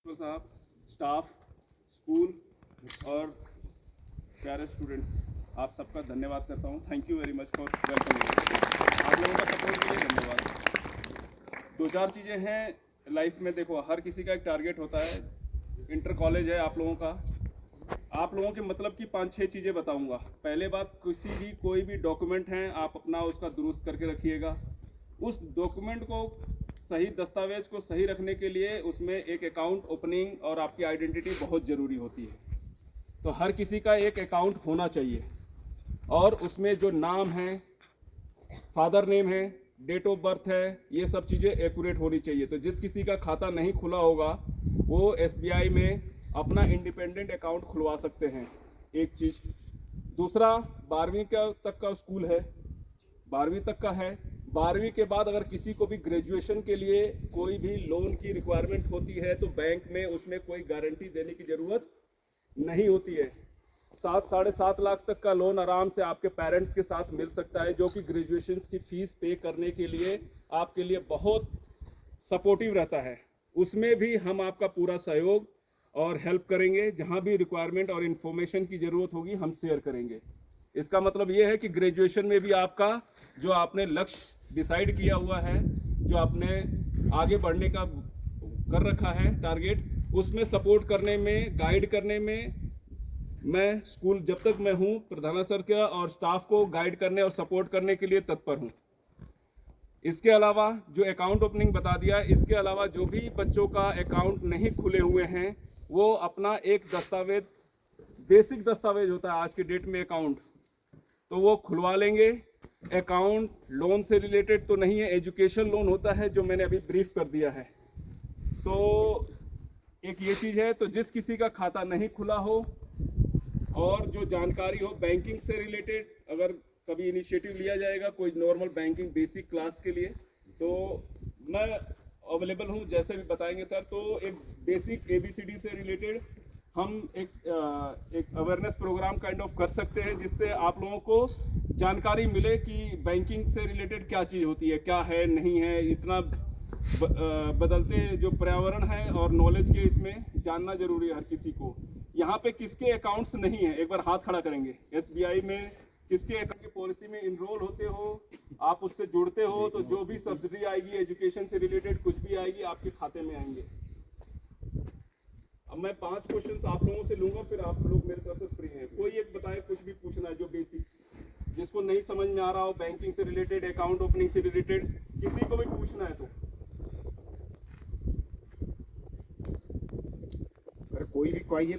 साहब, staff, school और प्यारे स्टूडेंट्स, आप सबका धन्यवाद करता हूँ। Thank you very much for welcoming. आप लोगों का सपोर्ट के लिए धन्यवाद। दो चार चीज़ें हैं लाइफ में। देखो, हर किसी का एक टारगेट होता है। इंटर कॉलेज है आप लोगों का। आप लोगों के मतलब की 5-6 चीज़ें बताऊंगा। पहले बात, किसी भी कोई भी डॉक्यूमेंट हैं आप अपना उसका दुरुस्त करके रखिएगा। उस डॉक्यूमेंट को सही, दस्तावेज को सही रखने के लिए उसमें एक अकाउंट ओपनिंग और आपकी आइडेंटिटी बहुत ज़रूरी होती है। तो हर किसी का एक अकाउंट होना चाहिए और उसमें जो नाम है, फादर नेम है, डेट ऑफ बर्थ है, ये सब चीज़ें एक्यूरेट होनी चाहिए। तो जिस किसी का खाता नहीं खुला होगा वो एसबीआई में अपना इंडिपेंडेंट अकाउंट खुलवा सकते हैं, एक चीज़। दूसरा, 12वीं तक का स्कूल है, 12वीं तक का है। 12वीं के बाद अगर किसी को भी ग्रेजुएशन के लिए कोई भी लोन की रिक्वायरमेंट होती है तो बैंक में उसमें कोई गारंटी देने की ज़रूरत नहीं होती है। 7-7.5 लाख तक का लोन आराम से आपके पेरेंट्स के साथ मिल सकता है, जो कि ग्रेजुएशन की फ़ीस पे करने के लिए आपके लिए बहुत सपोर्टिव रहता है। उसमें भी हम आपका पूरा सहयोग और हेल्प करेंगे। जहां भी रिक्वायरमेंट और इन्फॉर्मेशन की ज़रूरत होगी हम शेयर करेंगे। इसका मतलब ये है कि ग्रेजुएशन में भी आपका जो आपने लक्ष्य डिसाइड किया हुआ है, जो आपने आगे बढ़ने का कर रखा है टारगेट, उसमें सपोर्ट करने में, गाइड करने में मैं स्कूल जब तक मैं हूँ, प्रधाना सर का और स्टाफ को गाइड करने और सपोर्ट करने के लिए तत्पर हूँ। इसके अलावा जो अकाउंट ओपनिंग बता दिया, इसके अलावा जो भी बच्चों का अकाउंट नहीं खुले हुए हैं वो अपना एक दस्तावेज, बेसिक दस्तावेज होता है आज के डेट में अकाउंट, तो वो खुलवा लेंगे। अकाउंट लोन से रिलेटेड तो नहीं है, एजुकेशन लोन होता है जो मैंने अभी ब्रीफ कर दिया है। तो एक ये चीज़ है। तो जिस किसी का खाता नहीं खुला हो और जो जानकारी हो बैंकिंग से रिलेटेड, अगर कभी इनिशिएटिव लिया जाएगा कोई नॉर्मल बैंकिंग बेसिक क्लास के लिए, तो मैं अवेलेबल हूँ, जैसे भी बताएंगे सर। तो एक बेसिक ABCD से रिलेटेड हम एक अवेयरनेस प्रोग्राम काइंड ऑफ कर सकते हैं, जिससे आप लोगों को जानकारी मिले कि बैंकिंग से रिलेटेड क्या चीज़ होती है, क्या है, नहीं है। इतना बदलते जो पर्यावरण है और नॉलेज के इसमें जानना जरूरी है हर किसी को। यहाँ पे किसके अकाउंट्स नहीं है, एक बार हाथ खड़ा करेंगे। SBI में किसके अकाउंट की पॉलिसी में इनरोल होते हो, आप उससे जुड़ते हो, तो जो भी सब्सिडी आएगी एजुकेशन से रिलेटेड कुछ भी आएगी आपके खाते में आएंगे। अब मैं 5 क्वेश्चंस आप लोगों से लूंगा, फिर आप लोग मेरी तरफ से फ्री हैं। कोई एक बताए, कुछ भी पूछना है जो बेसिक, जिसको नहीं समझ में आ रहा हो बैंकिंग से रिलेटेड, अकाउंट ओपनिंग से रिलेटेड, किसी को भी पूछना है तो। अगर कोई भी कोई